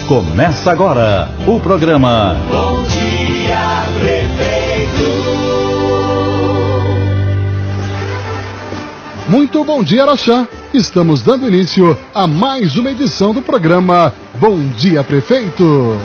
Começa agora o programa Bom Dia Prefeito. Muito bom dia, Araxá. Estamos dando início a mais uma edição do programa Bom Dia Prefeito.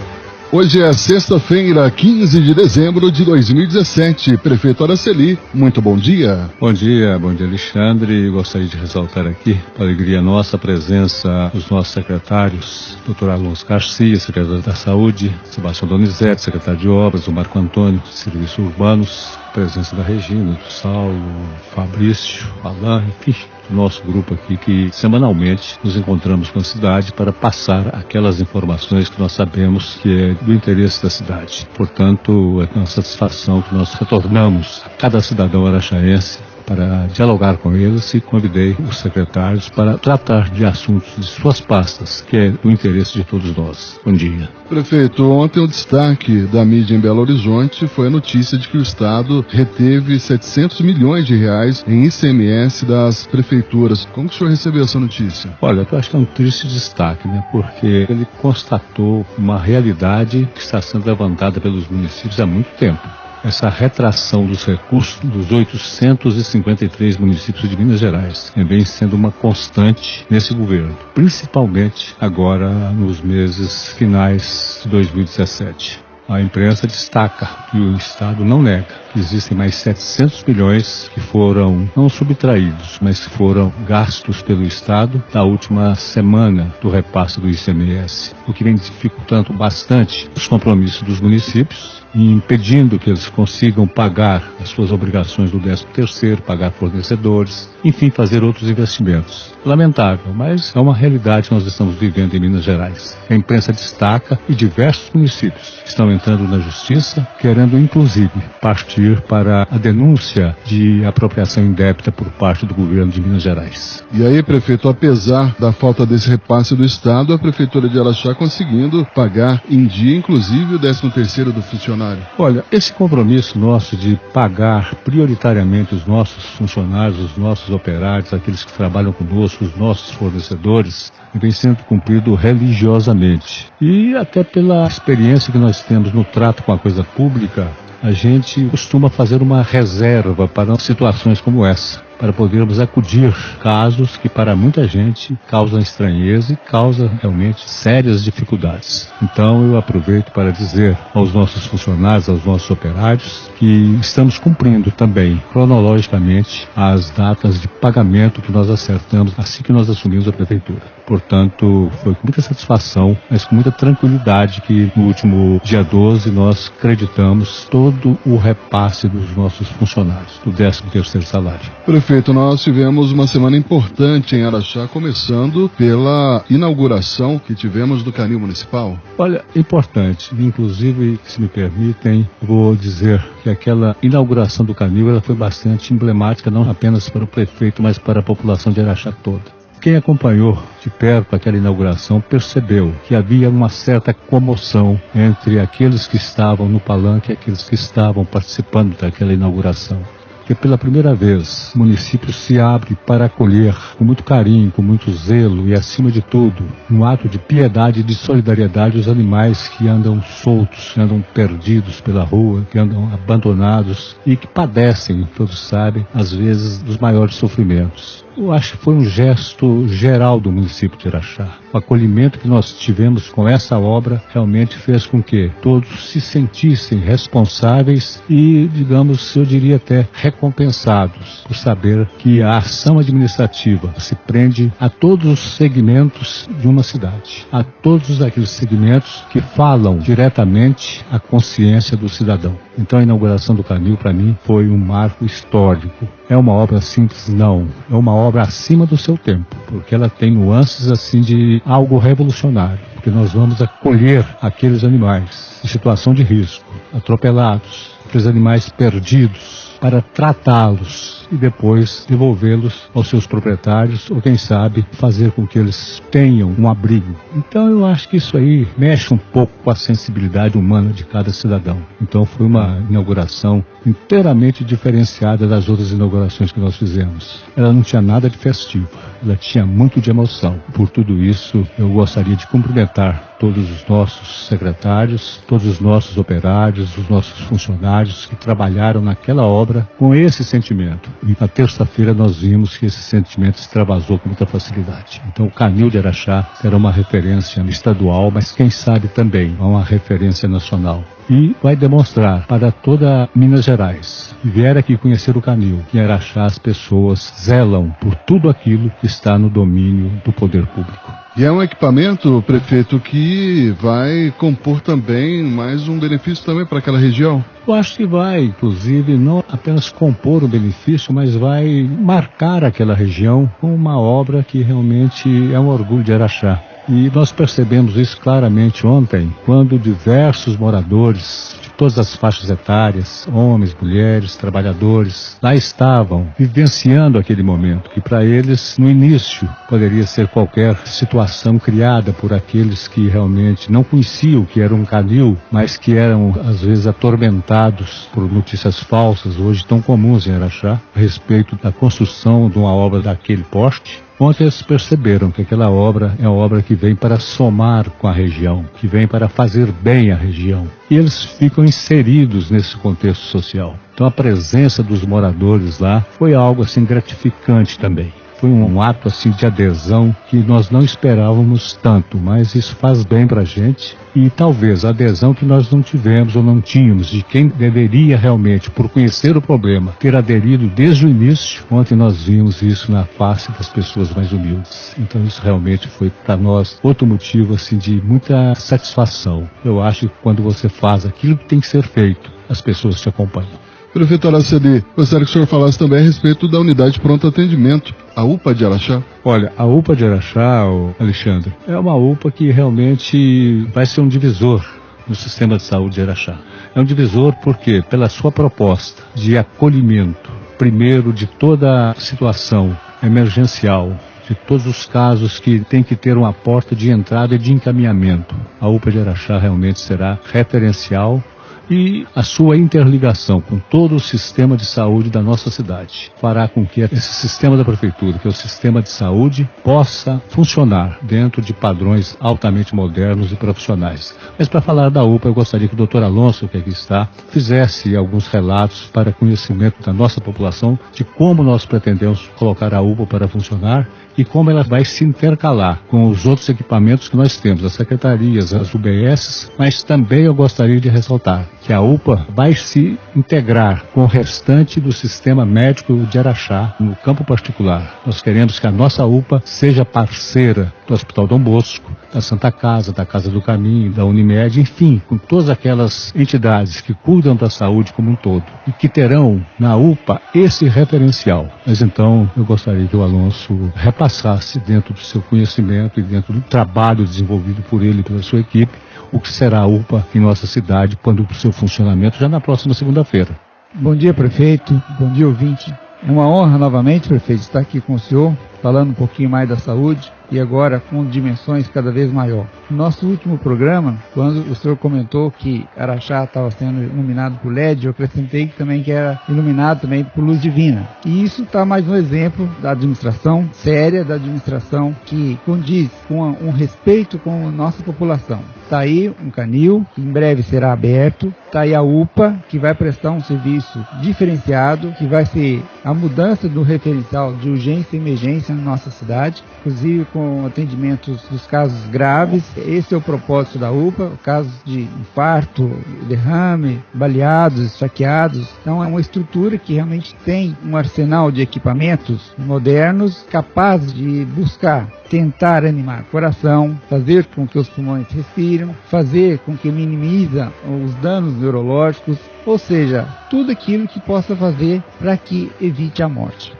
Hoje é sexta-feira, 15 de dezembro de 2017. Prefeito Araceli, muito bom dia. Bom dia Alexandre. Gostaria de ressaltar aqui, para alegria nossa, a presença dos nossos secretários, Dr. Alonso Garcia, secretário da Saúde, Sebastião Donizete, secretário de Obras, o Marco Antônio, Serviços Urbanos, presença da Regina, do Saulo, Fabrício, Alain, enfim, nosso grupo aqui que semanalmente nos encontramos na cidade para passar aquelas informações que nós sabemos que é do interesse da cidade. Portanto, é uma satisfação que nós retornamos a cada cidadão araxaense para dialogar com eles e convidei os secretários para tratar de assuntos de suas pastas, que é do interesse de todos nós. Bom dia. Prefeito, ontem o destaque da mídia em Belo Horizonte foi a notícia de que o Estado reteve 700 milhões de reais em ICMS das prefeituras. Como que o senhor recebeu essa notícia? Olha, eu acho que é um triste destaque, porque ele constatou uma realidade que está sendo levantada pelos municípios há muito tempo. Essa retração dos recursos dos 853 municípios de Minas Gerais vem sendo uma constante nesse governo, principalmente agora nos meses finais de 2017. A imprensa destaca que o Estado não nega que existem mais 700 milhões que foram não subtraídos, mas que foram gastos pelo Estado na última semana do repasse do ICMS, o que vem dificultando bastante os compromissos dos municípios, impedindo que eles consigam pagar as suas obrigações do 13º, pagar fornecedores, enfim, fazer outros investimentos. Lamentável, mas é uma realidade que nós estamos vivendo em Minas Gerais. A imprensa destaca e diversos municípios estão entrando na justiça, querendo inclusive partir para a denúncia de apropriação indébita por parte do governo de Minas Gerais. E aí, prefeito, apesar da falta desse repasse do Estado, a Prefeitura de Araxá conseguindo pagar em dia, inclusive, o 13º do funcionário. Olha, esse compromisso nosso de pagar prioritariamente os nossos funcionários, os nossos operários, aqueles que trabalham conosco, os nossos fornecedores, vem sendo cumprido religiosamente. E até pela experiência que nós temos no trato com a coisa pública, a gente costuma fazer uma reserva para situações como essa, para podermos acudir casos que para muita gente causam estranheza e causam realmente sérias dificuldades. Então eu aproveito para dizer aos nossos funcionários, aos nossos operários, que estamos cumprindo também cronologicamente as datas de pagamento que nós acertamos assim que nós assumimos a prefeitura. Portanto, foi com muita satisfação, mas com muita tranquilidade que no último dia 12 nós acreditamos todo o repasse dos nossos funcionários, do 13º salário. Prefeito, nós tivemos uma semana importante em Araxá, começando pela inauguração que tivemos do Canil Municipal. Olha, importante, inclusive, se me permitem, vou dizer que aquela inauguração do Canil ela foi bastante emblemática, não apenas para o prefeito, mas para a população de Araxá toda. Quem acompanhou de perto aquela inauguração percebeu que havia uma certa comoção entre aqueles que estavam no palanque e aqueles que estavam participando daquela inauguração. Porque pela primeira vez o município se abre para acolher com muito carinho, com muito zelo e, acima de tudo, um ato de piedade e de solidariedade os animais que andam soltos, que andam perdidos pela rua, que andam abandonados e que padecem, todos sabem, às vezes dos maiores sofrimentos. Eu acho que foi um gesto geral do município de Araxá. O acolhimento que nós tivemos com essa obra realmente fez com que todos se sentissem responsáveis e, digamos, eu diria até recompensados por saber que a ação administrativa se prende a todos os segmentos de uma cidade, a todos aqueles segmentos que falam diretamente à consciência do cidadão. Então a inauguração do Canil, para mim, foi um marco histórico. É uma obra simples? Não. É uma obra acima do seu tempo, porque ela tem nuances assim de algo revolucionário, porque nós vamos acolher aqueles animais em situação de risco, atropelados, aqueles animais perdidos, para tratá-los e depois devolvê-los aos seus proprietários, ou quem sabe fazer com que eles tenham um abrigo. Então eu acho que isso aí mexe um pouco com a sensibilidade humana de cada cidadão. Então foi uma inauguração inteiramente diferenciada das outras inaugurações que nós fizemos. Ela não tinha nada de festivo, ela tinha muito de emoção. Por tudo isso, eu gostaria de cumprimentar todos os nossos secretários, todos os nossos operários, os nossos funcionários que trabalharam naquela obra com esse sentimento. E na terça-feira nós vimos que esse sentimento extravasou com muita facilidade. Então o Canil de Araxá era uma referência estadual, mas quem sabe também uma referência nacional. E vai demonstrar para toda Minas Gerais que vier aqui conhecer o Canil, que em Araxá as pessoas zelam por tudo aquilo que está no domínio do poder público. E é um equipamento, prefeito, que vai compor também mais um benefício também para aquela região? Eu acho que vai, inclusive, não apenas compor o benefício, mas vai marcar aquela região com uma obra que realmente é um orgulho de Araxá. E nós percebemos isso claramente ontem, quando diversos moradores de todas as faixas etárias, homens, mulheres, trabalhadores, lá estavam vivenciando aquele momento, que para eles, no início, poderia ser qualquer situação criada por aqueles que realmente não conheciam o que era um canil, mas que eram, às vezes, atormentados por notícias falsas, hoje tão comuns em Araxá, a respeito da construção de uma obra daquele porte. Ontem eles perceberam que aquela obra é uma obra que vem para somar com a região, que vem para fazer bem à região. E eles ficam inseridos nesse contexto social. Então a presença dos moradores lá foi algo assim gratificante também. Foi um ato assim de adesão que nós não esperávamos tanto, mas isso faz bem para a gente. E talvez a adesão que nós não tivemos ou não tínhamos de quem deveria realmente, por conhecer o problema, ter aderido desde o início. Ontem nós vimos isso na face das pessoas mais humildes. Então isso realmente foi para nós outro motivo assim de muita satisfação. Eu acho que quando você faz aquilo que tem que ser feito, as pessoas te acompanham. Prefeito Araceli, gostaria que o senhor falasse também a respeito da unidade de pronto atendimento, a UPA de Araxá. Olha, a UPA de Araxá, Alexandre, é uma UPA que realmente vai ser um divisor no sistema de saúde de Araxá. É um divisor porque, pela sua proposta de acolhimento, primeiro de toda a situação emergencial, de todos os casos que tem que ter uma porta de entrada e de encaminhamento, a UPA de Araxá realmente será referencial. E a sua interligação com todo o sistema de saúde da nossa cidade fará com que esse sistema da prefeitura, que é o sistema de saúde, possa funcionar dentro de padrões altamente modernos e profissionais. Mas para falar da UPA, eu gostaria que o Dr. Alonso, que aqui está, fizesse alguns relatos para conhecimento da nossa população de como nós pretendemos colocar a UPA para funcionar e como ela vai se intercalar com os outros equipamentos que nós temos, as secretarias, as UBSs, mas também eu gostaria de ressaltar que a UPA vai se integrar com o restante do sistema médico de Araxá no campo particular. Nós queremos que a nossa UPA seja parceira do Hospital Dom Bosco, da Santa Casa, da Casa do Caminho, da Unimed, enfim, com todas aquelas entidades que cuidam da saúde como um todo e que terão na UPA esse referencial. Mas então eu gostaria que o Alonso repassasse dentro do seu conhecimento e dentro do trabalho desenvolvido por ele e pela sua equipe o que será a UPA em nossa cidade quando o seu funcionamento já na próxima segunda-feira. Bom dia, prefeito. Bom dia, ouvinte. É uma honra novamente, prefeito, estar aqui com o senhor, falando um pouquinho mais da saúde e agora com dimensões cada vez maior. No nosso último programa, quando o senhor comentou que Araxá estava sendo iluminado por LED, eu acrescentei também que era iluminado também por luz divina. E isso está mais um exemplo da administração séria, da administração que condiz com um respeito com a nossa população. Está aí um canil, que em breve será aberto. Está aí a UPA, que vai prestar um serviço diferenciado, que vai ser a mudança do referencial de urgência e emergência na nossa cidade, inclusive com atendimentos dos casos graves. Esse é o propósito da UPA, casos de infarto, derrame, baleados, esfaqueados. Então é uma estrutura que realmente tem um arsenal de equipamentos modernos, capazes de buscar, tentar animar o coração, fazer com que os pulmões respiram, fazer com que minimiza os danos neurológicos, ou seja, tudo aquilo que possa fazer para que evite a morte.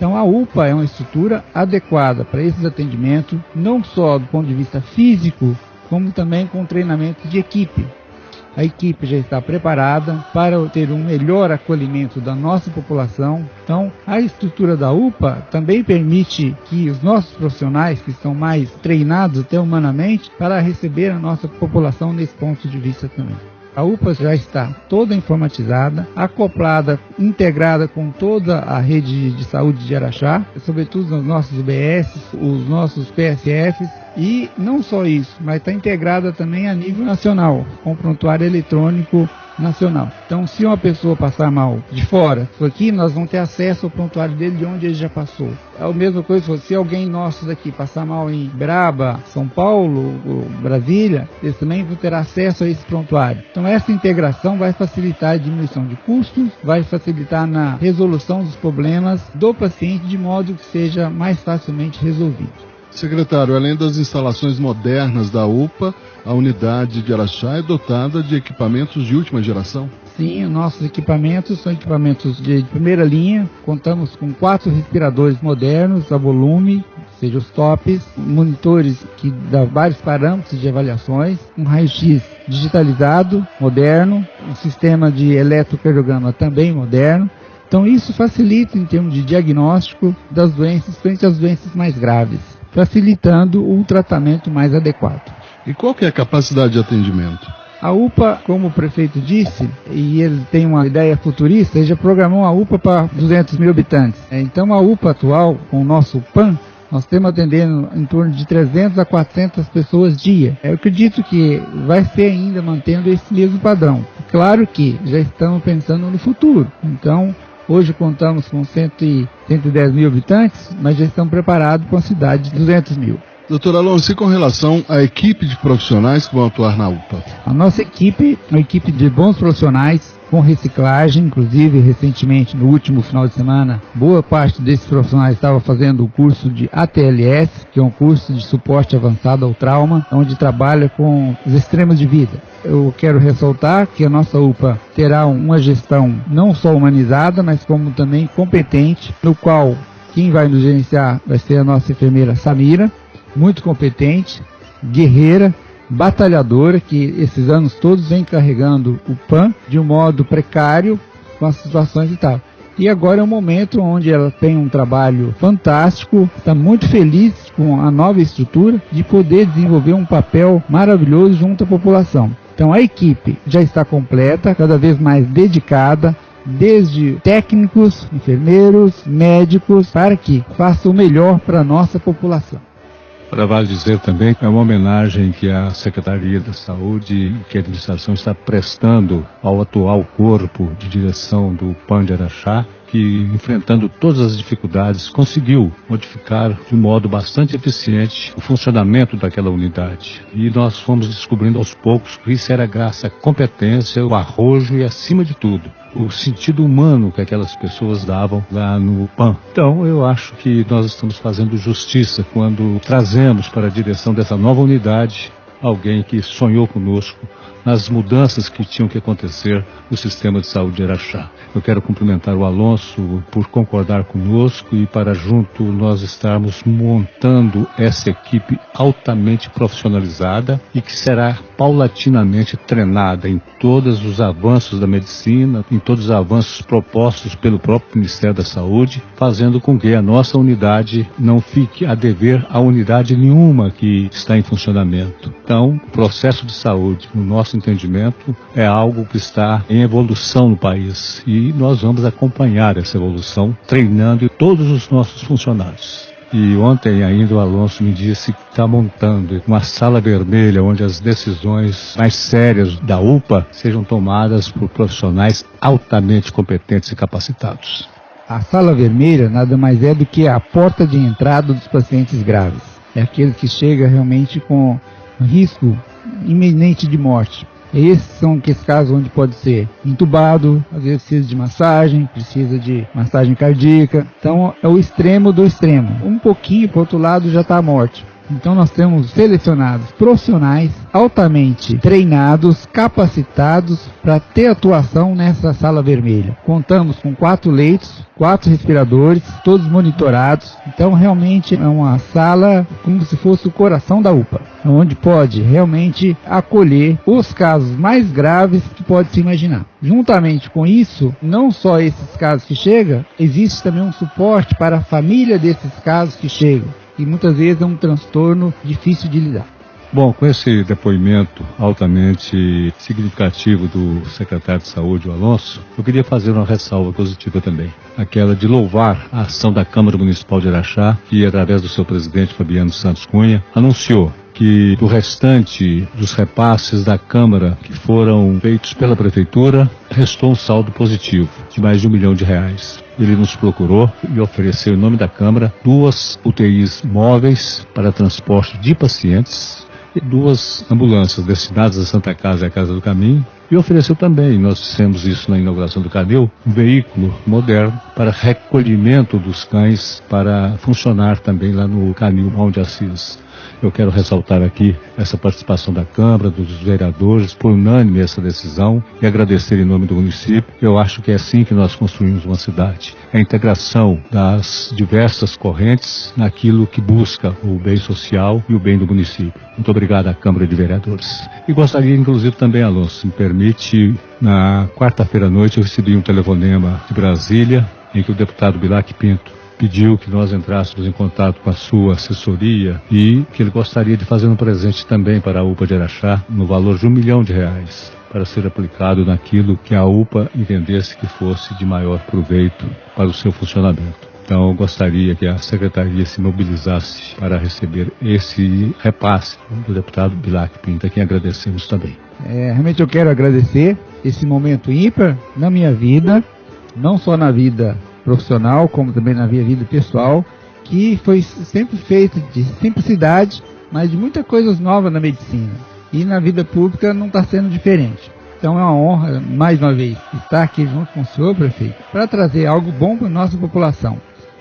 Então a UPA é uma estrutura adequada para esses atendimentos, não só do ponto de vista físico, como também com treinamento de equipe. a equipe já está preparada para ter um melhor acolhimento da nossa população. Então, a estrutura da UPA também permite que os nossos profissionais, que estão mais treinados até humanamente, para receber a nossa população nesse ponto de vista também. A UPA já está toda informatizada, acoplada, integrada com toda a rede de saúde de Araxá, sobretudo nos nossos UBS, os nossos PSFs, e não só isso, mas está integrada também a nível nacional, com prontuário eletrônico nacional. Então, se uma pessoa passar mal de fora, aqui nós vamos ter acesso ao prontuário dele de onde ele já passou. É a mesma coisa se alguém nosso daqui passar mal em Beraba, São Paulo, Brasília, eles também vão ter acesso a esse prontuário. Então, essa integração vai facilitar a diminuição de custos, vai facilitar na resolução dos problemas do paciente, de modo que seja mais facilmente resolvido. Secretário, além das instalações modernas da UPA, a unidade de Araxá é dotada de equipamentos de última geração? Sim, nossos equipamentos são equipamentos de primeira linha. Contamos com 4 respiradores modernos a volume, ou seja, os tops, monitores que dão vários parâmetros de avaliações, um raio-x digitalizado, moderno, um sistema de eletrocardiograma também moderno. Então isso facilita em termos de diagnóstico das doenças, frente às doenças mais graves, facilitando um tratamento mais adequado. E qual que é a capacidade de atendimento? A UPA, como o prefeito disse, e ele tem uma ideia futurista, ele já programou a UPA para 200 mil habitantes. Então a UPA atual, com o nosso PAN, nós temos atendendo em torno de 300 a 400 pessoas dia. Eu acredito que vai ser ainda mantendo esse mesmo padrão. Claro que já estamos pensando no futuro. Então, hoje contamos com 110 mil habitantes, mas já estamos preparados para uma cidade de 200 mil. Doutor Alonso, e com relação à equipe de profissionais que vão atuar na UPA? A nossa equipe é uma equipe de bons profissionais, com reciclagem, inclusive recentemente, no último final de semana, boa parte desses profissionais estava fazendo o curso de ATLS, que é um curso de suporte avançado ao trauma, onde trabalha com os extremos de vida. Eu quero ressaltar que a nossa UPA terá uma gestão não só humanizada, mas como também competente, no qual quem vai nos gerenciar vai ser a nossa enfermeira Samira, muito competente, guerreira, batalhadora, que esses anos todos vem carregando o PAN de um modo precário com as situações e tal. E agora é um momento onde ela tem um trabalho fantástico, está muito feliz com a nova estrutura de poder desenvolver um papel maravilhoso junto à população. Então a equipe já está completa, cada vez mais dedicada, desde técnicos, enfermeiros, médicos, para que faça o melhor para a nossa população. Para vale dizer também que é uma homenagem que a Secretaria da Saúde e que a administração está prestando ao atual corpo de direção do PAN de Araxá, que, enfrentando todas as dificuldades, conseguiu modificar de modo bastante eficiente o funcionamento daquela unidade. E nós fomos descobrindo aos poucos que isso era graças à competência, o arrojo e, acima de tudo, o sentido humano que aquelas pessoas davam lá no PAN. Então, eu acho que nós estamos fazendo justiça quando trazemos para a direção dessa nova unidade alguém que sonhou conosco nas mudanças que tinham que acontecer no sistema de saúde de Araxá. Eu quero cumprimentar o Alonso por concordar conosco e para junto nós estarmos montando essa equipe altamente profissionalizada e que será paulatinamente treinada em todos os avanços da medicina, em todos os avanços propostos pelo próprio Ministério da Saúde, fazendo com que a nossa unidade não fique a dever a unidade nenhuma que está em funcionamento. Então, o processo de saúde, no nosso entendimento, é algo que está em evolução no país e nós vamos acompanhar essa evolução treinando todos os nossos funcionários. E ontem ainda o Alonso me disse que está montando uma sala vermelha onde as decisões mais sérias da UPA sejam tomadas por profissionais altamente competentes e capacitados. A sala vermelha nada mais é do que a porta de entrada dos pacientes graves. É aquele que chega realmente com risco iminente de morte. Esses são aqueles casos onde pode ser entubado, às vezes precisa de massagem cardíaca. Então é o extremo do extremo. Um pouquinho para o outro lado já está a morte. Então nós temos selecionados profissionais altamente treinados, capacitados para ter atuação nessa sala vermelha. Contamos com 4 leitos, 4 respiradores, todos monitorados. Então realmente é uma sala como se fosse o coração da UPA, onde pode realmente acolher os casos mais graves que pode se imaginar. Juntamente com isso, não só esses casos que chegam, existe também um suporte para a família desses casos que chegam, e muitas vezes é um transtorno difícil de lidar. Bom, com esse depoimento altamente significativo do secretário de Saúde, o Alonso, eu queria fazer uma ressalva positiva também. Aquela de louvar a ação da Câmara Municipal de Araxá, que através do seu presidente, Fabiano Santos Cunha, anunciou que do restante dos repasses da Câmara que foram feitos pela Prefeitura, restou um saldo positivo de mais de R$1 milhão. Ele nos procurou e ofereceu, em nome da Câmara, 2 UTIs móveis para transporte de pacientes e 2 ambulâncias destinadas à Santa Casa e à Casa do Caminho. E ofereceu também, nós fizemos isso na inauguração do Canil, um veículo moderno para recolhimento dos cães para funcionar também lá no Canil Mão de Assis. Eu quero ressaltar aqui essa participação da Câmara, dos vereadores, por unânime essa decisão, e agradecer em nome do município. Eu acho que é assim que nós construímos uma cidade. A integração das diversas correntes naquilo que busca o bem social e o bem do município. Muito obrigado à Câmara de Vereadores. E gostaria, inclusive, também, Alonso, se me permite, na quarta-feira à noite eu recebi um telefonema de Brasília, em que o deputado Bilac Pinto pediu que nós entrássemos em contato com a sua assessoria e que ele gostaria de fazer um presente também para a UPA de Araxá no valor de R$1 milhão para ser aplicado naquilo que a UPA entendesse que fosse de maior proveito para o seu funcionamento. Então eu gostaria que a Secretaria se mobilizasse para receber esse repasse do deputado Bilac Pinto, a quem agradecemos também. Realmente eu quero agradecer esse momento ímpar na minha vida, não só na vida profissional, como também na minha vida pessoal, que foi sempre feito de simplicidade, mas de muitas coisas novas na medicina. E na vida pública não está sendo diferente. Então é uma honra, mais uma vez, estar aqui junto com o senhor prefeito, para trazer algo bom para a nossa população.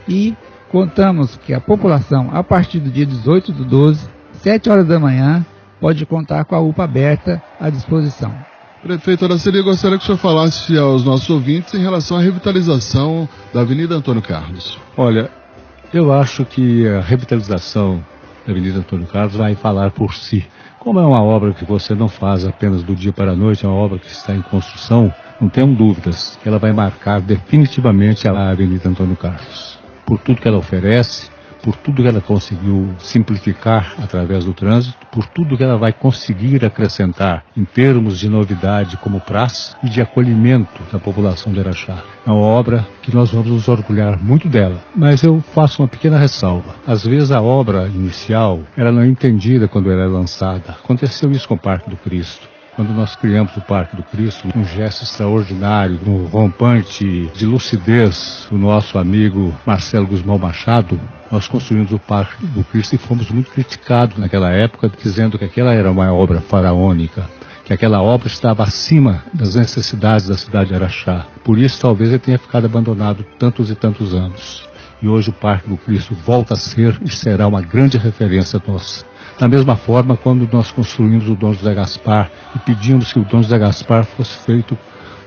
E contamos que a população, a partir do dia 18/12, 7 horas da manhã, pode contar com a UPA aberta à disposição. Prefeito Araceli, eu gostaria que o senhor falasse aos nossos ouvintes em relação à revitalização da Avenida Antônio Carlos. Olha, eu acho que a revitalização da Avenida Antônio Carlos vai falar por si. Como é uma obra que você não faz apenas do dia para a noite, é uma obra que está em construção, não tenham dúvidas que ela vai marcar definitivamente a Avenida Antônio Carlos. Por tudo que ela oferece, por tudo que ela conseguiu simplificar através do trânsito, por tudo que ela vai conseguir acrescentar em termos de novidade como praça e de acolhimento da população de Araxá. É uma obra que nós vamos nos orgulhar muito dela, mas eu faço uma pequena ressalva. Às vezes a obra inicial ela não é entendida quando ela é lançada. Aconteceu isso com o Parque do Cristo. Quando nós criamos o Parque do Cristo, um gesto extraordinário, um rompante de lucidez do nosso amigo Marcelo Guzmão Machado, nós construímos o Parque do Cristo e fomos muito criticados naquela época, dizendo que aquela era uma obra faraônica, que aquela obra estava acima das necessidades da cidade de Araxá. Por isso, talvez ele tenha ficado abandonado tantos e tantos anos. E hoje o Parque do Cristo volta a ser e será uma grande referência nossa. Da mesma forma, quando nós construímos o Dom José Gaspar e pedimos que o Dom José Gaspar fosse feito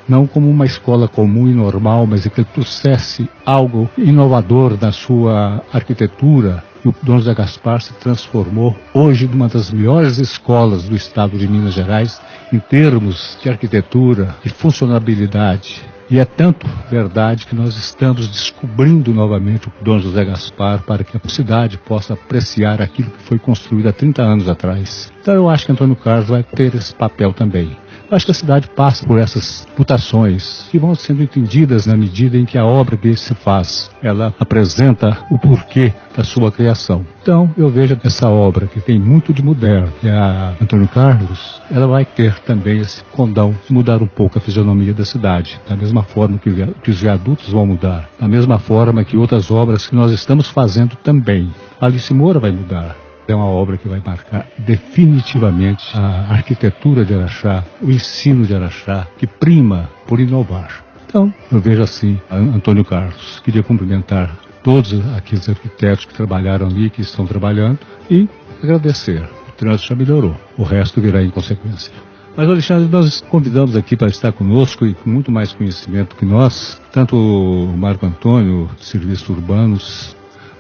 não como uma escola comum e normal, mas que ele trouxesse algo inovador na sua arquitetura, e o Dom José Gaspar se transformou hoje numa das melhores escolas do estado de Minas Gerais em termos de arquitetura e funcionabilidade. E é tanto verdade que nós estamos descobrindo novamente o Dom José Gaspar para que a cidade possa apreciar aquilo que foi construído há 30 anos atrás. Então eu acho que Antônio Carlos vai ter esse papel também. Eu acho que a cidade passa por essas mutações que vão sendo entendidas na medida em que a obra que se faz, ela apresenta o porquê da sua criação. Então, eu vejo essa obra que tem muito de moderno, que é a Antônio Carlos, ela vai ter também esse condão de mudar um pouco a fisionomia da cidade, da mesma forma que os viadutos vão mudar, da mesma forma que outras obras que nós estamos fazendo também. A Alice Moura vai mudar. É uma obra que vai marcar definitivamente a arquitetura de Araxá, o ensino de Araxá, que prima por inovar. Então, eu vejo assim, Antônio Carlos. Queria cumprimentar todos aqueles arquitetos que trabalharam ali, que estão trabalhando, e agradecer. O trânsito já melhorou, o resto virá em consequência. Mas, Alexandre, nós convidamos aqui para estar conosco e com muito mais conhecimento que nós, tanto o Marco Antônio, de Serviços Urbanos,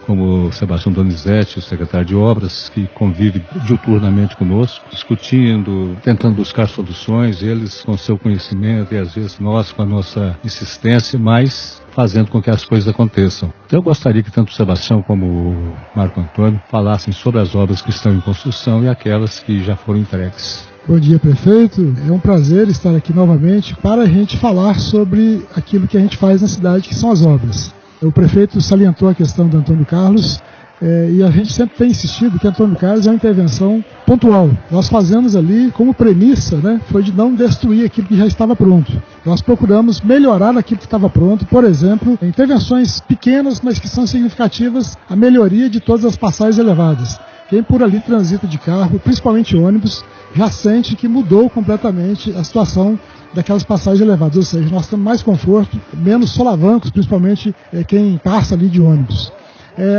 como o Sebastião Donizete, o secretário de Obras, que convive diuturnamente conosco, discutindo, tentando buscar soluções, eles com seu conhecimento e às vezes nós com a nossa insistência, mas fazendo com que as coisas aconteçam. Então eu gostaria que tanto o Sebastião como o Marco Antônio falassem sobre as obras que estão em construção e aquelas que já foram entregues. Bom dia, prefeito. É um prazer estar aqui novamente para a gente falar sobre aquilo que a gente faz na cidade, que são as obras. O prefeito salientou a questão do Antônio Carlos e a gente sempre tem insistido que Antônio Carlos é uma intervenção pontual. Nós fazemos ali como premissa, foi de não destruir aquilo que já estava pronto. Nós procuramos melhorar aquilo que estava pronto, por exemplo, intervenções pequenas, mas que são significativas, a melhoria de todas as passagens elevadas. Quem por ali transita de carro, principalmente ônibus, já sente que mudou completamente a situação daquelas passagens elevadas, ou seja, nós temos mais conforto, menos solavancos, principalmente quem passa ali de ônibus.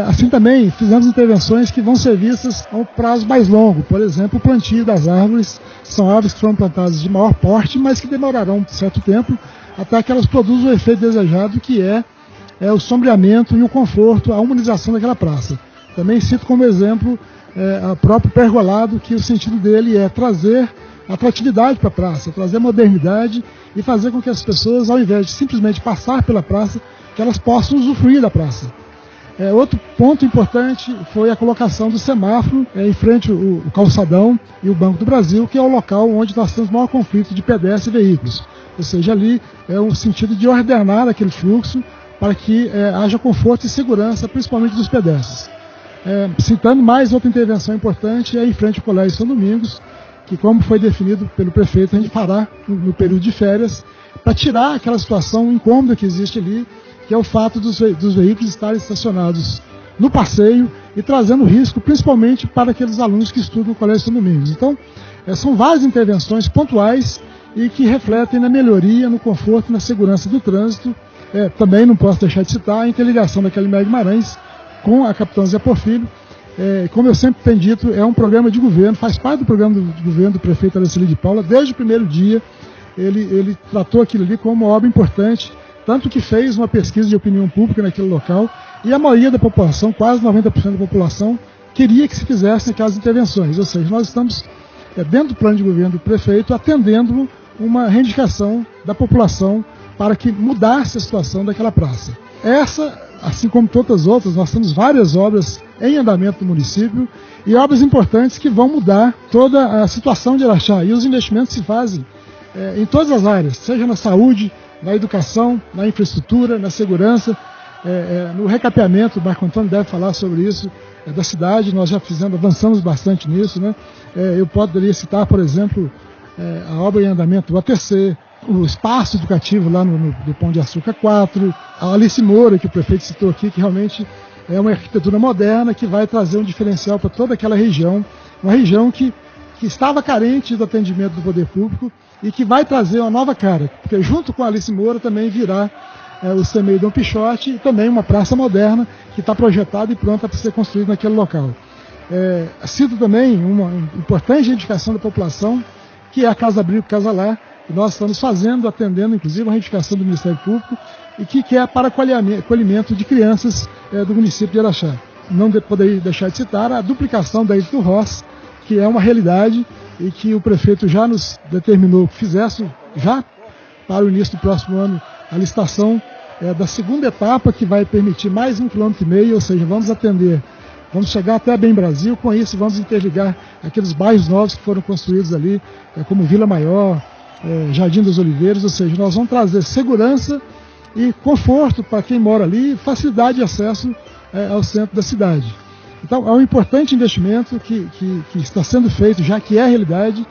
Assim também fizemos intervenções que vão ser vistas a um prazo mais longo, por exemplo, o plantio das árvores, são árvores que foram plantadas de maior porte, mas que demorarão um certo tempo até que elas produzam o efeito desejado, que é o sombreamento e o conforto, a humanização daquela praça. Também cito como exemplo o próprio pergolado, que o sentido dele é trazer atratividade para a praça, trazer modernidade e fazer com que as pessoas, ao invés de simplesmente passar pela praça, que elas possam usufruir da praça. Outro ponto importante foi a colocação do semáforo em frente ao calçadão e o Banco do Brasil, que é o local onde nós temos maior conflito de pedestres e veículos. Ou seja, ali é um sentido de ordenar aquele fluxo para que haja conforto e segurança, principalmente dos pedestres. Citando mais outra intervenção importante, em frente ao Colégio São Domingos, que, como foi definido pelo prefeito, a gente fará no período de férias, para tirar aquela situação incômoda que existe ali, que é o fato dos veículos estarem estacionados no passeio e trazendo risco, principalmente para aqueles alunos que estudam no Colégio São Domingos. Então, são várias intervenções pontuais e que refletem na melhoria, no conforto e na segurança do trânsito. Também não posso deixar de citar a interligação da Calimé Guimarães com a Capitão Zé Porfírio. Como eu sempre tenho dito, é um programa de governo, faz parte do programa de governo do prefeito Araceli de Paula. Desde o primeiro dia, ele tratou aquilo ali como uma obra importante, tanto que fez uma pesquisa de opinião pública naquele local, e a maioria da população, quase 90% da população, queria que se fizessem aquelas intervenções. Ou seja, nós estamos, dentro do plano de governo do prefeito, atendendo uma reivindicação da população para que mudasse a situação daquela praça. Essa, assim como todas as outras, nós temos várias obras em andamento do município e obras importantes que vão mudar toda a situação de Araxá. E os investimentos se fazem em todas as áreas, seja na saúde, na educação, na infraestrutura, na segurança, no recapeamento. O Marco Antônio deve falar sobre isso, da cidade. Nós já avançamos bastante nisso, eu poderia citar, por exemplo, a obra em andamento do ATC, o espaço educativo lá do Pão de Açúcar 4, a Alice Moura, que o prefeito citou aqui, que realmente é uma arquitetura moderna que vai trazer um diferencial para toda aquela região, uma região que estava carente do atendimento do poder público e que vai trazer uma nova cara, porque junto com a Alice Moura também virá o CMEI Dom Pichote e também uma praça moderna que está projetada e pronta para ser construída naquele local. Cito também uma importante reivindicação da população, que é a Casa Abrigo Casa Lar, que nós estamos fazendo, atendendo inclusive a reivindicação do Ministério Público e que é para acolhimento de crianças do município de Araxá. Não poderia deixar de citar a duplicação da Ilha do Ross, que é uma realidade e que o prefeito já nos determinou que fizesse já para o início do próximo ano a licitação da segunda etapa, que vai permitir mais 1,5 km, ou seja, vamos chegar até Bem Brasil. Com isso vamos interligar aqueles bairros novos que foram construídos ali, como Vila Maior, Jardim das Oliveiras, ou seja, nós vamos trazer segurança e conforto para quem mora ali, facilidade de acesso ao centro da cidade. Então, é um importante investimento que está sendo feito, já que é a realidade,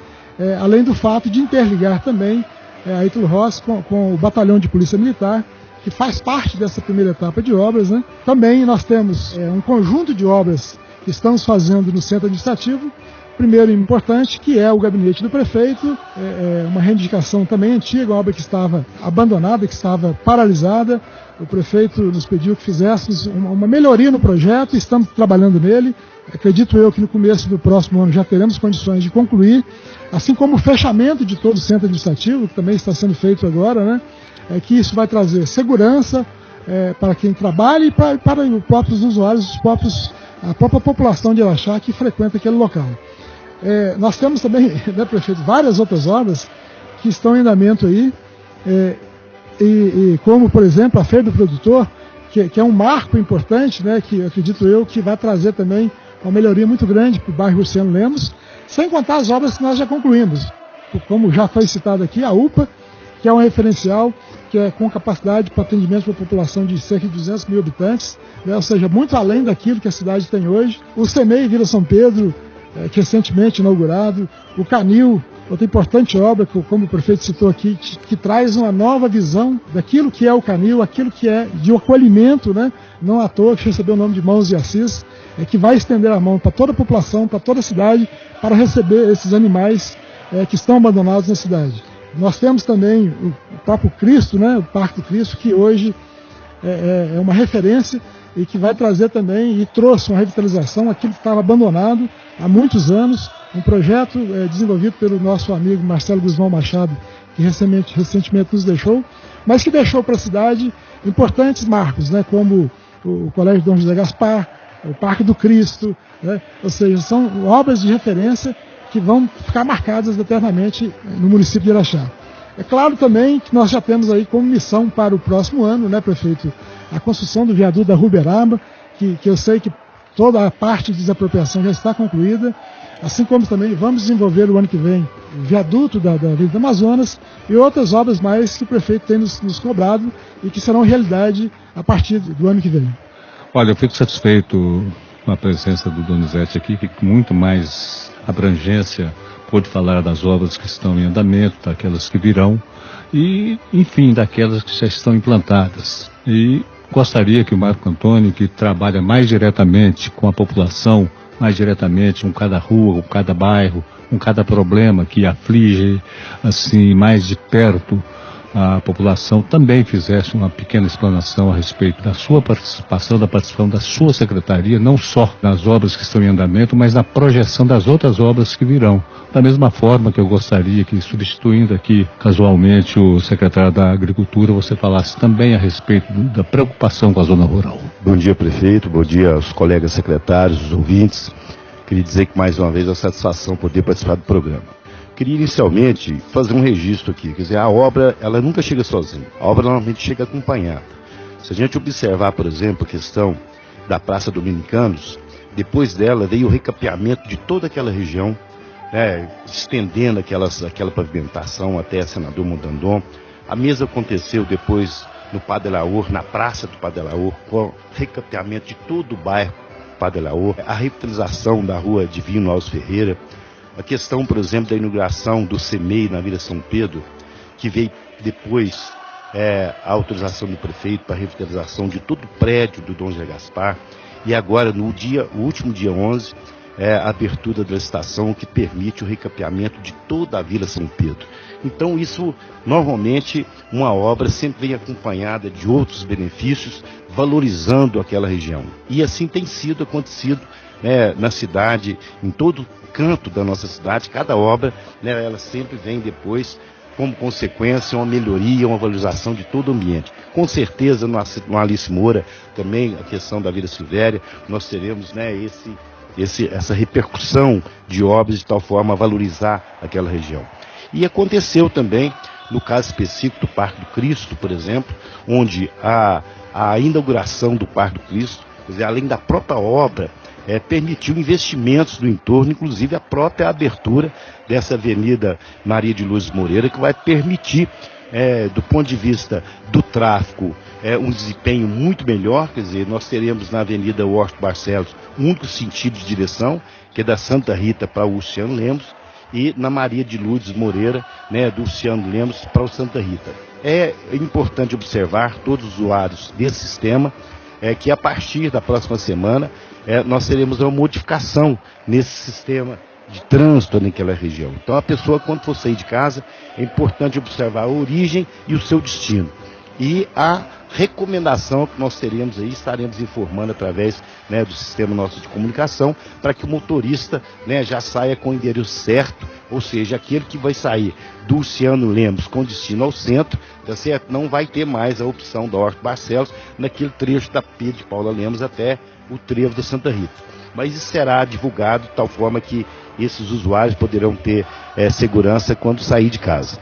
além do fato de interligar também a Ítalo Ross com o Batalhão de Polícia Militar, que faz parte dessa primeira etapa de obras. Também nós temos um conjunto de obras que estamos fazendo no centro administrativo, Primeiro importante, que é o gabinete do prefeito, uma reivindicação também antiga, uma obra que estava abandonada, que estava paralisada. O prefeito nos pediu que fizéssemos uma melhoria no projeto, estamos trabalhando nele. Acredito eu que no começo do próximo ano já teremos condições de concluir, assim como o fechamento de todo o centro administrativo, que também está sendo feito agora, né? Que isso vai trazer segurança para quem trabalha e para os próprios usuários, a própria população de Araxá que frequenta aquele local. Nós temos também, né, prefeito, várias outras obras que estão em andamento aí, como, por exemplo, a Feira do Produtor, que é um marco importante, né, que acredito eu que vai trazer também uma melhoria muito grande para o bairro Luciano Lemos, sem contar as obras que nós já concluímos, como já foi citado aqui, a UPA, que é um referencial, que é com capacidade para atendimento para a população de cerca de 200 mil habitantes, né, ou seja, muito além daquilo que a cidade tem hoje. O CEMEI Vila São Pedro, que recentemente inaugurado, o Canil, outra importante obra, como o prefeito citou aqui, que traz uma nova visão daquilo que é o Canil, aquilo que é de acolhimento, né? Não à toa que recebeu o nome de Mãos de Assis, que vai estender a mão para toda a população, para toda a cidade, para receber esses animais que estão abandonados na cidade. Nós temos também o próprio Cristo, né? O Parque do Cristo, que hoje é uma referência e que vai trazer também, e trouxe uma revitalização, aquilo que estava abandonado há muitos anos, um projeto desenvolvido pelo nosso amigo Marcelo Guzmão Machado, que recentemente nos deixou, mas que deixou para a cidade importantes marcos, né, como o Colégio Dom José Gaspar, o Parque do Cristo, né, ou seja, são obras de referência que vão ficar marcadas eternamente no município de Araxá. É claro também que nós já temos aí como missão para o próximo ano, né, prefeito, a construção do viaduto da Ruberaba, que eu sei que toda a parte de desapropriação já está concluída, assim como também vamos desenvolver o ano que vem o viaduto da Avenida Amazonas e outras obras mais que o prefeito tem nos cobrado e que serão realidade a partir do ano que vem. Olha, eu fico satisfeito com a presença do Donizete aqui, que com muito mais abrangência pôde falar das obras que estão em andamento, daquelas que virão e, enfim, daquelas que já estão implantadas. E gostaria que o Marco Antônio, que trabalha mais diretamente com a população, mais diretamente com cada rua, com cada bairro, com cada problema que aflige, assim, mais de perto a população, também fizesse uma pequena explanação a respeito da sua participação, da participação da sua secretaria, não só nas obras que estão em andamento, mas na projeção das outras obras que virão. Da mesma forma que eu gostaria que, substituindo aqui casualmente o secretário da Agricultura, você falasse também a respeito da preocupação com a zona rural. Bom dia, prefeito, bom dia aos colegas secretários, os ouvintes. Queria dizer que mais uma vez é uma satisfação poder participar do programa. Queria inicialmente fazer um registro aqui, quer dizer, a obra ela nunca chega sozinha, a obra normalmente chega acompanhada. Se a gente observar, por exemplo, a questão da Praça Dominicanos, depois dela veio o recapeamento de toda aquela região, né, estendendo aquela pavimentação até a Senador Mondandon. A mesma aconteceu depois no Padelaor, na Praça do Padelaor, com o recapeamento de todo o bairro Padelaor, a revitalização da Rua Divino Alves Ferreira, a questão, por exemplo, da inauguração do CEMEI na Vila São Pedro, que veio depois a autorização do prefeito para a revitalização de todo o prédio do Dom José Gaspar, e agora, no último dia 11, a abertura da estação que permite o recapeamento de toda a Vila São Pedro. Então, isso, normalmente, uma obra sempre vem acompanhada de outros benefícios, valorizando aquela região. E assim tem acontecido na cidade, em todo canto da nossa cidade, cada obra, ela sempre vem depois, como consequência, uma melhoria, uma valorização de todo o ambiente. Com certeza, no Alice Moura, também a questão da Vila Silvéria, nós teremos essa repercussão de obras de tal forma a valorizar aquela região. E aconteceu também, no caso específico do Parque do Cristo, por exemplo, onde a inauguração do Parque do Cristo, quer dizer, além da própria obra, permitiu investimentos do entorno, inclusive a própria abertura dessa Avenida Maria de Lourdes Moreira, que vai permitir, do ponto de vista do tráfego, um desempenho muito melhor. Quer dizer, nós teremos na Avenida Washington Barcelos um único sentido de direção, que é da Santa Rita para o Luciano Lemos, e na Maria de Lourdes Moreira, do Luciano Lemos para o Santa Rita. É importante observar, todos os usuários desse sistema, que a partir da próxima semana nós teremos uma modificação nesse sistema de trânsito naquela região. Então a pessoa, quando for sair de casa, é importante observar a origem e o seu destino. E a recomendação que nós teremos aí, estaremos informando através, né, do sistema nosso de comunicação, para que o motorista, né, já saia com o endereço certo, ou seja, aquele que vai sair do Luciano Lemos com destino ao centro, tá certo? Não vai ter mais a opção da Horto Barcelos naquele trecho da Pedro de Paula Lemos até o trevo da Santa Rita. Mas isso será divulgado de tal forma que esses usuários poderão ter segurança quando sair de casa.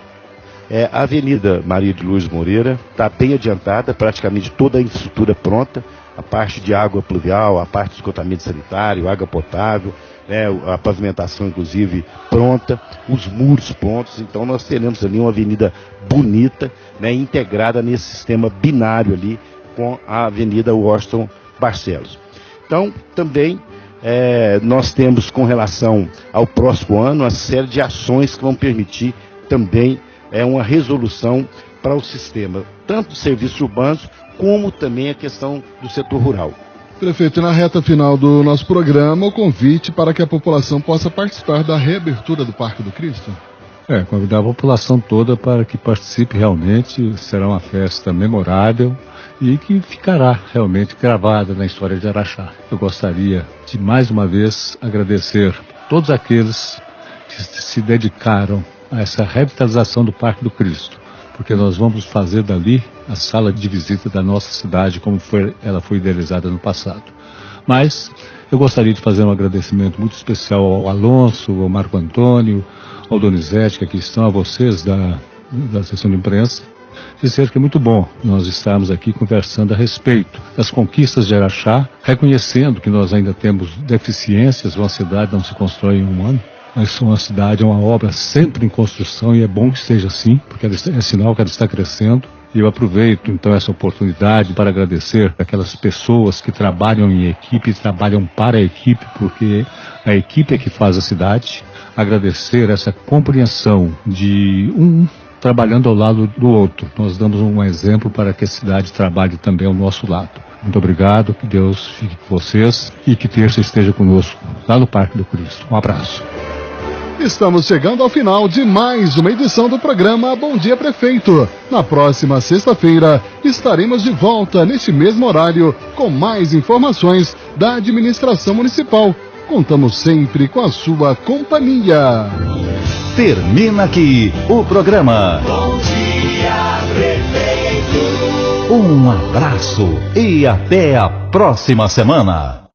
A Avenida Maria de Lourdes Moreira está bem adiantada, praticamente toda a infraestrutura pronta, a parte de água pluvial, a parte de esgotamento sanitário, água potável, a pavimentação inclusive pronta, os muros prontos. Então nós teremos ali uma avenida bonita, né, integrada nesse sistema binário ali com a Avenida Washington Barcelos. Então também nós temos, com relação ao próximo ano, uma série de ações que vão permitir também uma resolução para o sistema, tanto dos serviços urbanos, como também a questão do setor rural. Prefeito, na reta final do nosso programa, o convite para que a população possa participar da reabertura do Parque do Cristo. Convidar a população toda para que participe realmente, será uma festa memorável e que ficará realmente gravada na história de Araxá. Eu gostaria de mais uma vez agradecer a todos aqueles que se dedicaram a essa revitalização do Parque do Cristo, porque nós vamos fazer dali a sala de visita da nossa cidade, como ela foi idealizada no passado. Mas eu gostaria de fazer um agradecimento muito especial ao Alonso, ao Marco Antônio, ao Donizete, que aqui estão, a vocês da sessão de imprensa, dizer que é muito bom nós estarmos aqui conversando a respeito das conquistas de Araxá, reconhecendo que nós ainda temos deficiências, uma cidade não se constrói em um ano, mas uma cidade é uma obra sempre em construção e é bom que seja assim, porque é sinal que ela está crescendo. E eu aproveito então essa oportunidade para agradecer aquelas pessoas que trabalham em equipe, trabalham para a equipe, porque a equipe é que faz a cidade. Agradecer essa compreensão de um trabalhando ao lado do outro. Nós damos um exemplo para que a cidade trabalhe também ao nosso lado. Muito obrigado, que Deus fique com vocês e que terça esteja conosco lá no Parque do Cristo. Um abraço. Estamos chegando ao final de mais uma edição do programa Bom Dia Prefeito. Na próxima sexta-feira estaremos de volta neste mesmo horário com mais informações da administração municipal. Contamos sempre com a sua companhia. Termina aqui o programa Bom Dia Prefeito. Um abraço e até a próxima semana.